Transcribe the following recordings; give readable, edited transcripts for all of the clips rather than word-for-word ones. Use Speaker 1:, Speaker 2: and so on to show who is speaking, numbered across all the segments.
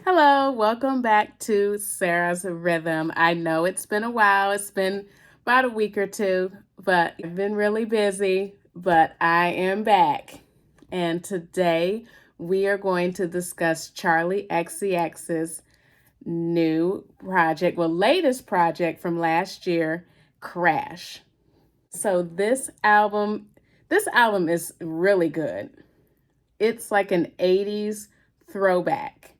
Speaker 1: Hello, welcome back to Sarah's Rhythm. I know it's been a while, it's been about a week or two, but I've been really busy, but I am back. And today we are going to discuss Charli XCX's new project, latest project from last year, Crash. So this album is really good. It's like an 80s throwback.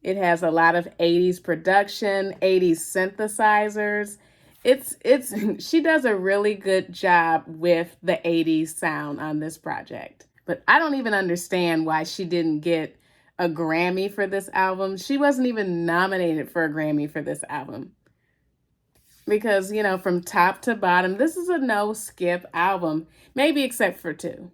Speaker 1: It has a lot of 80s production, 80s synthesizers. It's she does a really good job with the 80s sound on this project. But I don't even understand why she didn't get a Grammy for this album. She wasn't even nominated for a Grammy for this album. Because, from top to bottom, this is a no skip album, maybe except for two.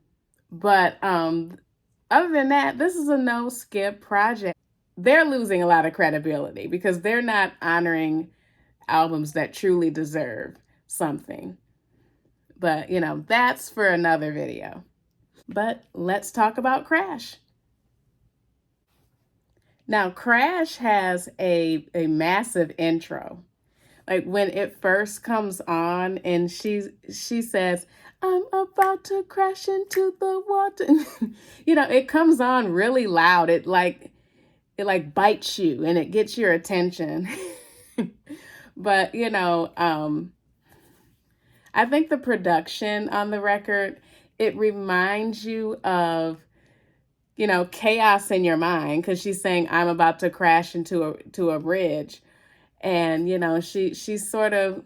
Speaker 1: But other than that, this is a no skip project. They're losing a lot of credibility because they're not honoring albums that truly deserve something. But, that's for another video. But let's talk about Crash. Now, Crash has a massive intro. Like when it first comes on and she says, "I'm about to crash into the water." It comes on really loud. It bites you and it gets your attention. But, I think the production on the record, it reminds you of, chaos in your mind because she's saying, "I'm about to crash into a bridge." And, she's sort of,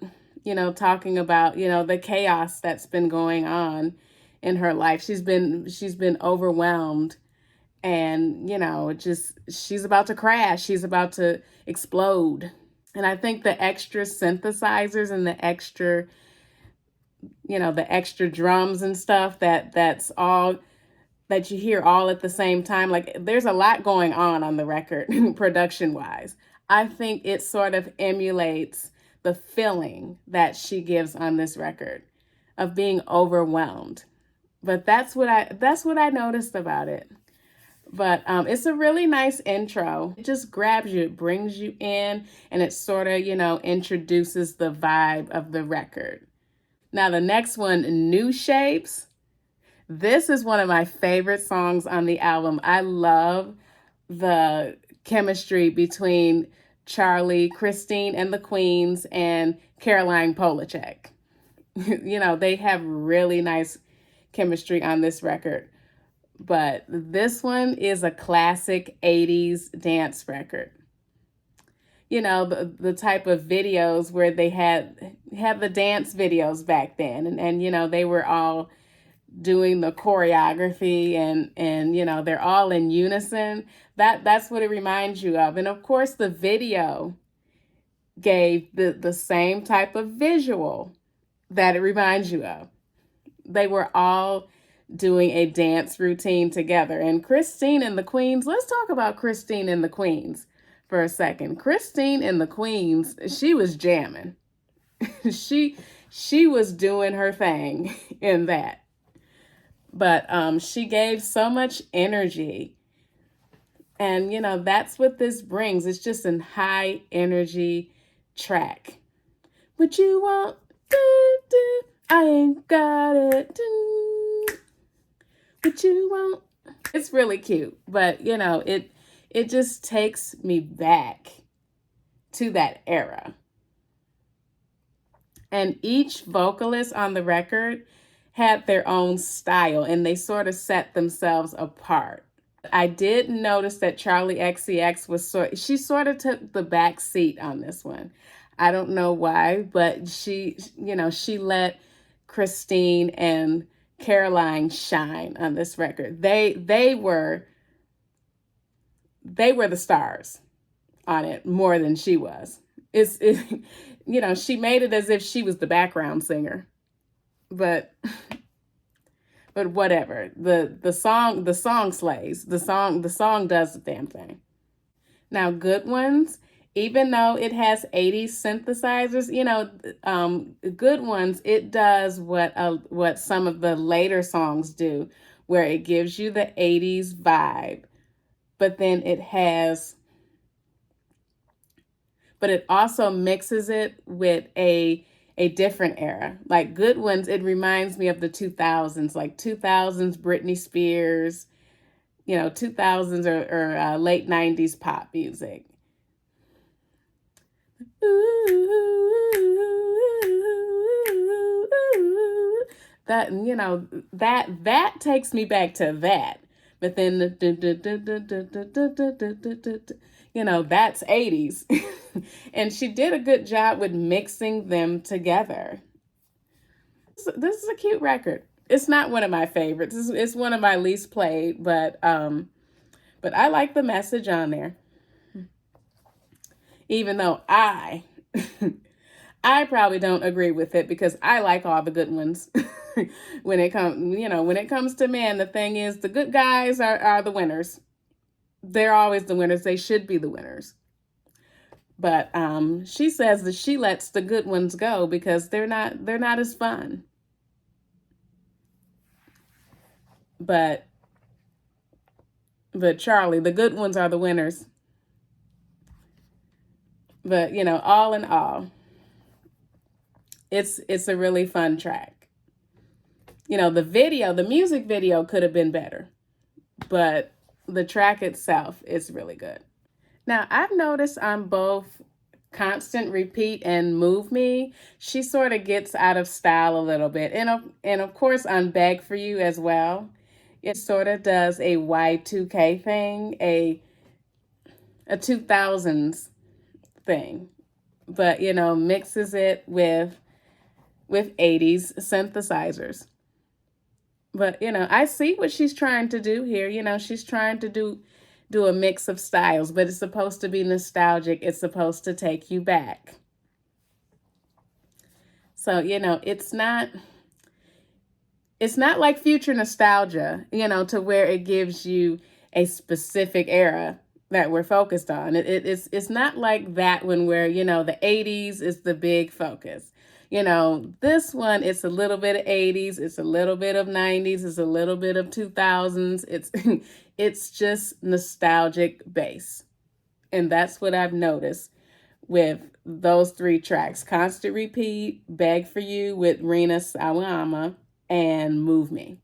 Speaker 1: talking about, the chaos that's been going on in her life. She's been overwhelmed and, she's about to crash. She's about to explode. And I think the extra synthesizers and the extra drums and stuff that's all that you hear all at the same time. Like there's a lot going on the record production wise. I think it sort of emulates the feeling that she gives on this record of being overwhelmed. But that's what I noticed about it. But it's a really nice intro. It just grabs you, it brings you in, and it sort of, introduces the vibe of the record. Now, the next one, New Shapes. This is one of my favorite songs on the album. I love the chemistry between Charli, Christine and the Queens, and Caroline Polachek. They have really nice chemistry on this record. But this one is a classic 80s dance record. The type of videos where they had the dance videos back then. And they were all doing the choreography and they're all in unison. That's what it reminds you of. And of course, the video gave the same type of visual that it reminds you of. They were all doing a dance routine together. And Christine and the Queens, let's talk about Christine and the Queens for a second. Christine and the Queens, she was jamming. she was doing her thing in that. But she gave so much energy. And, that's what this brings. It's just a high energy track. What you want? I ain't got it. What you want? It's really cute, but it just takes me back to that era. And each vocalist on the record had their own style and they sort of set themselves apart. I did notice that Charli XCX she sort of took the back seat on this one. I don't know why, but she let Christine and Caroline shine on this record. They were the stars on it more than she was. She made it as if she was the background singer. But whatever. The song slays. The song does the damn thing. Now, Good Ones, even though it has 80s synthesizers, Good Ones, it does what some of the later songs do, where it gives you the 80s vibe, but then it has but it also mixes it with a different era. Like Good Ones, it reminds me of the 2000s, like 2000s Britney Spears, 2000s or late 90s pop music. That, that takes me back to that. But then that's 80s. And she did a good job with mixing them together. This is a cute record. It's not one of my favorites. It's one of my least played, but I like the message on there. Even though I probably don't agree with it because I like all the good ones. When it comes to men, the thing is the good guys are the winners. They're always the winners. They should be the winners. But she says that she lets the good ones go because they're not as fun. But Charli, the good ones are the winners. But all in all, it's a really fun track. The music video could have been better, but the track itself is really good. Now, I've noticed on both Constant Repeat and Move Me, she sort of gets out of style a little bit. And of course on Beg For You as well. It sort of does a Y2K thing, a 2000s thing, but mixes it with 80s synthesizers. But I see what she's trying to do here. She's trying to do a mix of styles, but it's supposed to be nostalgic. It's supposed to take you back. So it's not like future nostalgia, to where it gives you a specific era that we're focused on. It's not like that one where the 80s is the big focus. This one, it's a little bit of 80s, it's a little bit of 90s, it's a little bit of 2000s. It's just nostalgic base. And that's what I've noticed with those three tracks: Constant Repeat, Beg For You with Rina Sawayama, and Move Me.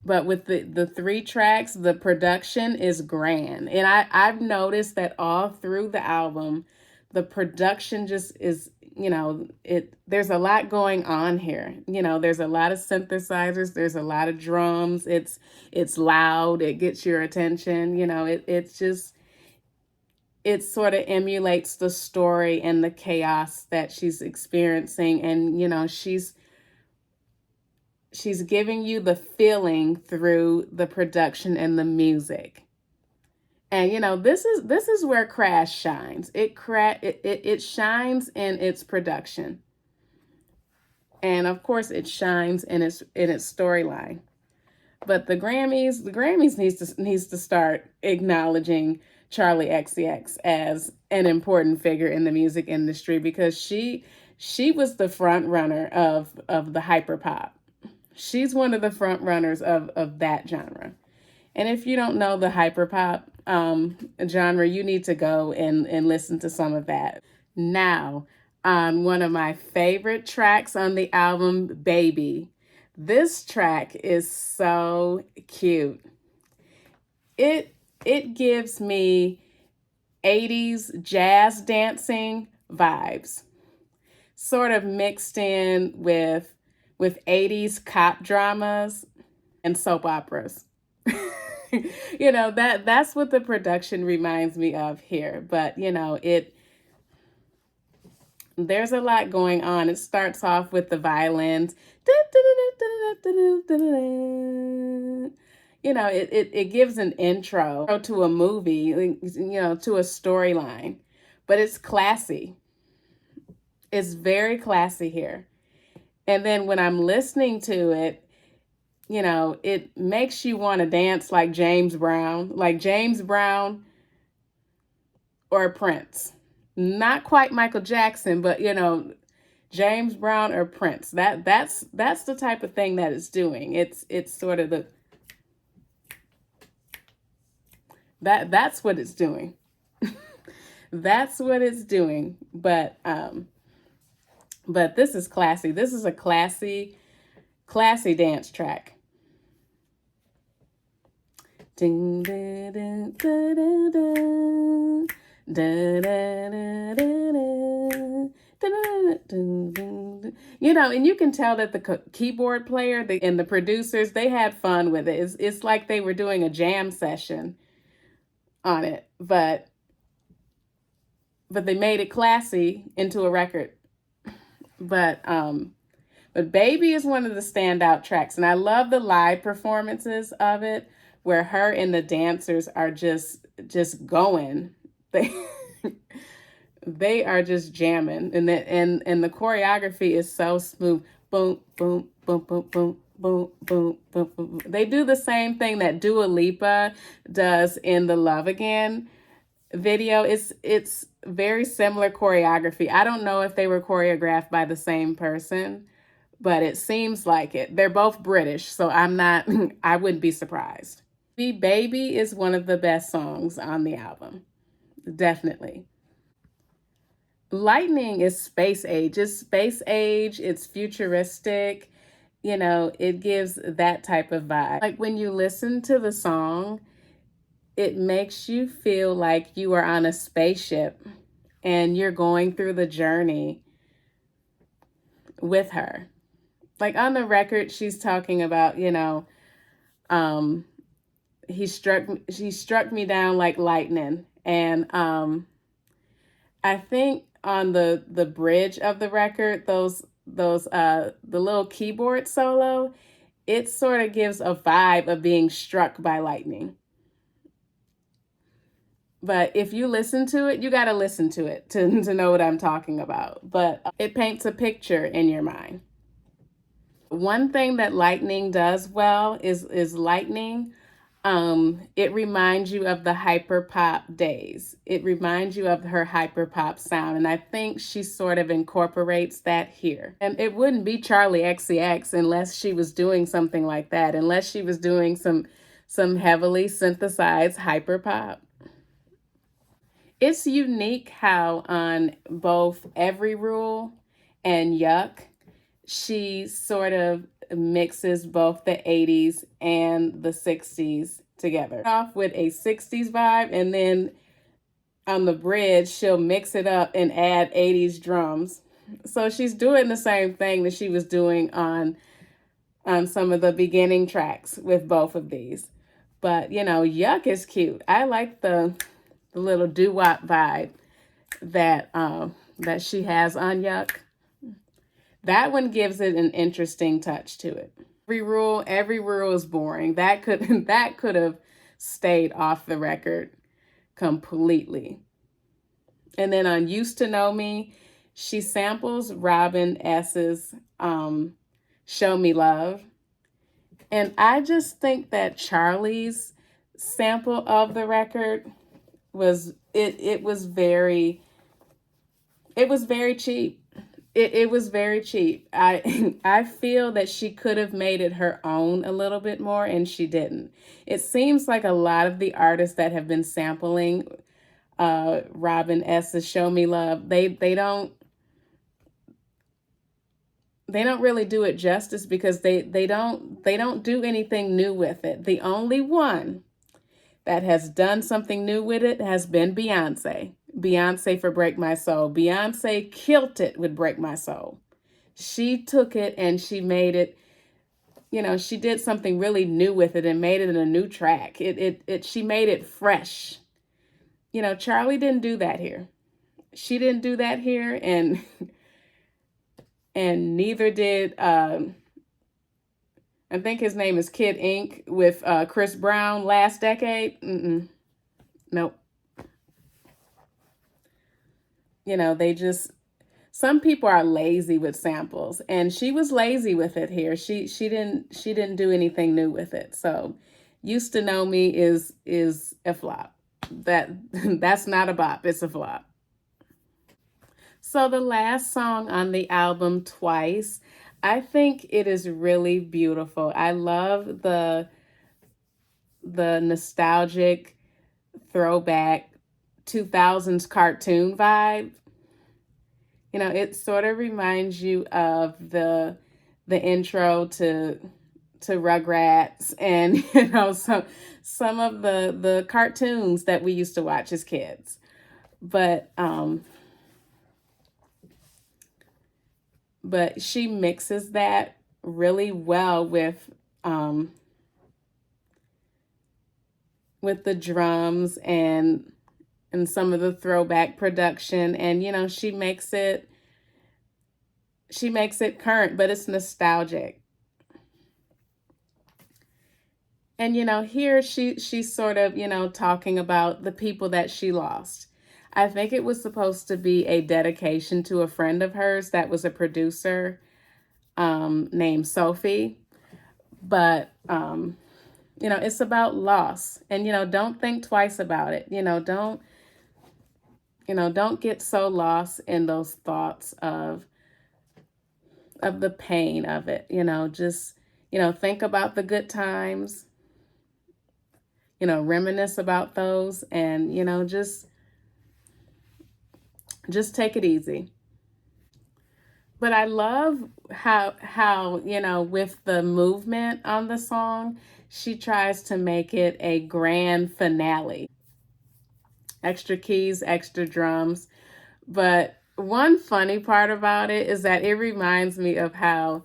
Speaker 1: But with the three tracks, the production is grand. And I've noticed that all through the album, the production just is, there's a lot going on here. There's a lot of synthesizers, there's a lot of drums, it's loud, it gets your attention. It sort of emulates the story and the chaos that she's experiencing. And, she's giving you the feeling through the production and the music. And this is where Crash shines. It shines in its production. And of course it shines in its storyline. But the Grammys needs to start acknowledging Charli XCX as an important figure in the music industry, because she was the front runner of the hyperpop. She's one of the front runners of that genre. And if you don't know the hyperpop genre, you need to go and listen to some of that. Now, on one of my favorite tracks on the album, Baby. This track is so cute. It gives me 80s jazz dancing vibes, sort of mixed in with 80s cop dramas and soap operas. That's what the production reminds me of here. But there's a lot going on. It starts off with the violins. It gives an intro to a movie, to a storyline, but it's classy. It's very classy here. And then when I'm listening to it, it makes you want to dance like James Brown or Prince. Not quite Michael Jackson, but James Brown or Prince. That's the type of thing that it's doing. It's sort of that's what it's doing. That's what it's doing. But this is classy. This is a classy dance track. Ding, da, da, da, da, da. Da, da, da, da, da. You know, and you can tell that the keyboard player and the producers, they had fun with it. It's like they were doing a jam session on it, but they made it classy into a record. But Baby is one of the standout tracks, and I love the live performances of it, where her and the dancers are just going. They they are just jamming, and the choreography is so smooth. Boom, boom, boom, boom, boom. Boom, boom, boom, boom. They do the same thing that Dua Lipa does in the Love Again video. It's very similar choreography. I don't know if they were choreographed by the same person, but it seems like it. They're both British, so I'm not I wouldn't be surprised. Baby is one of the best songs on the album. Definitely. Lightning is space age. It's space age, it's futuristic. You know, it gives that type of vibe. Like when you listen to the song, it makes you feel like you are on a spaceship and you're going through the journey with her. Like on the record, she's talking about, um, she struck me down like lightning. And I think on the bridge of the record, the little keyboard solo, it sort of gives a vibe of being struck by lightning. But if you listen to it, you got to listen to it to know what I'm talking about. But it paints a picture in your mind. One thing that lightning does well is lightning. It reminds you of the hyper pop days. It reminds you of her hyper pop sound, and I think she sort of incorporates that here. And it wouldn't be Charli XCX unless she was doing something like that, unless she was doing some heavily synthesized hyper pop. It's unique how on both Every Rule and Yuck, she sort of mixes both the 80s and the 60s together. Off with a 60s vibe, and then on the bridge, she'll mix it up and add 80s drums. So she's doing the same thing that she was doing on some of the beginning tracks with both of these. But, Yuck is cute. I like the little doo-wop vibe that she has on Yuck. That one gives it an interesting touch to it. Every rule is boring. That could have stayed off the record completely. And then on Used to Know Me, she samples Robin S.'s Show Me Love. And I just think that Charli's sample of the record was very cheap. It was very cheap. I feel that she could have made it her own a little bit more, and she didn't. It seems like a lot of the artists that have been sampling Robin S.'s Show Me Love, they don't really do it justice, because they don't do anything new with it. The only one that has done something new with it has been Beyonce. Beyonce for Break My Soul. Beyonce killed it with Break My Soul. She took it and she made it, she did something really new with it and made it in a new track. She made it fresh. Charli didn't do that here. She didn't do that here, and neither did I think his name is Kid Ink with Chris Brown last decade. Nope. Some people are lazy with samples, and she was lazy with it here. She didn't do anything new with it. So Used to Know Me is a flop. That's not a bop, it's a flop. So the last song on the album, Twice, I think it is really beautiful. I love the nostalgic throwback 2000s cartoon vibe. You know, it sort of reminds you of the intro to Rugrats, and you know, some of the cartoons that we used to watch as kids. But but she mixes that really well with the drums and some of the throwback production, and you know, she makes it current, but it's nostalgic. And you know, here she's sort of, you know, talking about the people that she lost. I think it was supposed to be a dedication to a friend of hers that was a producer, named Sophie. But you know, it's about loss. And you know, don't think twice about it. Don't get so lost in those thoughts of the pain of it. Just, think about the good times, reminisce about those, and just take it easy. But I love how with the movement on the song, she tries to make it a grand finale. Extra keys, extra drums. But one funny part about it is that it reminds me of how,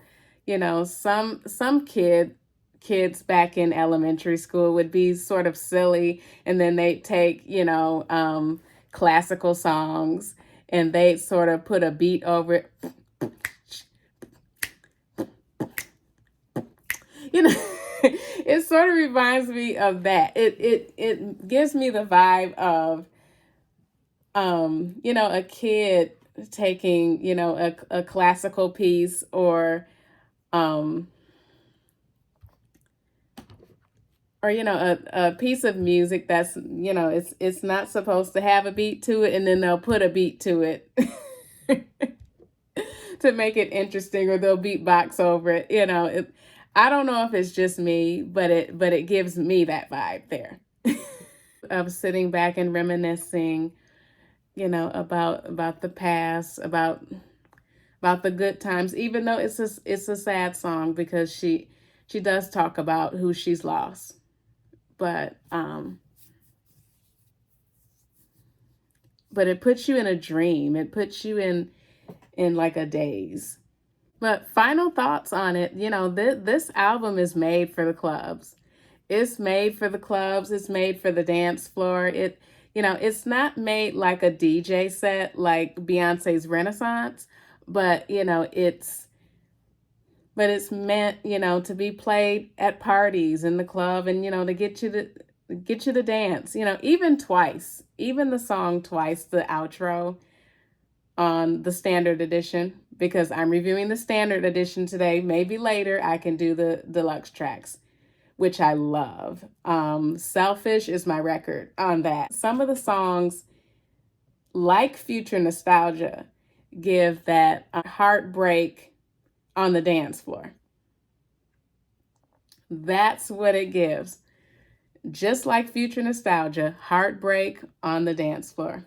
Speaker 1: some kids back in elementary school would be sort of silly, and then they'd take, classical songs, and they'd sort of put a beat over it. you know it sort of reminds me of that. It gives me the vibe of a kid taking a classical piece, um or a piece of music that's it's not supposed to have a beat to it, and then they'll put a beat to it to make it interesting, or they'll beatbox over it. I don't know if it's just me, but it gives me that vibe there. Of sitting back and reminiscing, about the past, about the good times, even though it's a sad song, because she does talk about who she's lost. But it puts you in a dream. It puts you in like a daze. But final thoughts on it, this album is made for the clubs. It's made for the clubs. It's made for the dance floor. It's not made like a DJ set like Beyonce's Renaissance, but it's meant, to be played at parties in the club, and to get you to dance. Even Twice, even the song Twice, the outro on the standard edition, because I'm reviewing the standard edition today. Maybe later I can do the deluxe tracks, which I love. Selfish is my record on that. Some of the songs, like Future Nostalgia, give that heartbreak on the dance floor. That's what it gives. Just like Future Nostalgia, heartbreak on the dance floor.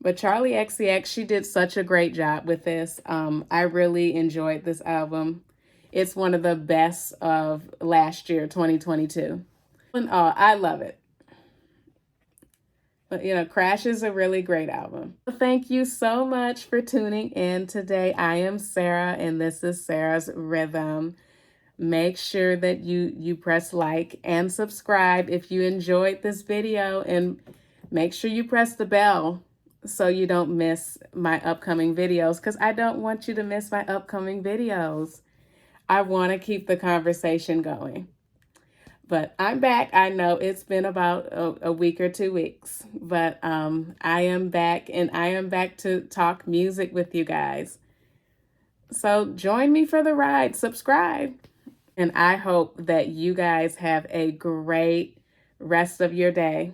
Speaker 1: But Charli XCX, she did such a great job with this. I really enjoyed this album. It's one of the best of last year, 2022. And I love it. But, Crash is a really great album. Thank you so much for tuning in today. I am Sarah, and this is Sarah's Rhythm. Make sure that you press like and subscribe if you enjoyed this video, and make sure you press the bell so you don't miss my upcoming videos, because I don't want you to miss my upcoming videos. I want to keep the conversation going. But I'm back. I know it's been about a week or 2 weeks, but I am back, and I am back to talk music with you guys. So join me for the ride. Subscribe. And I hope that you guys have a great rest of your day.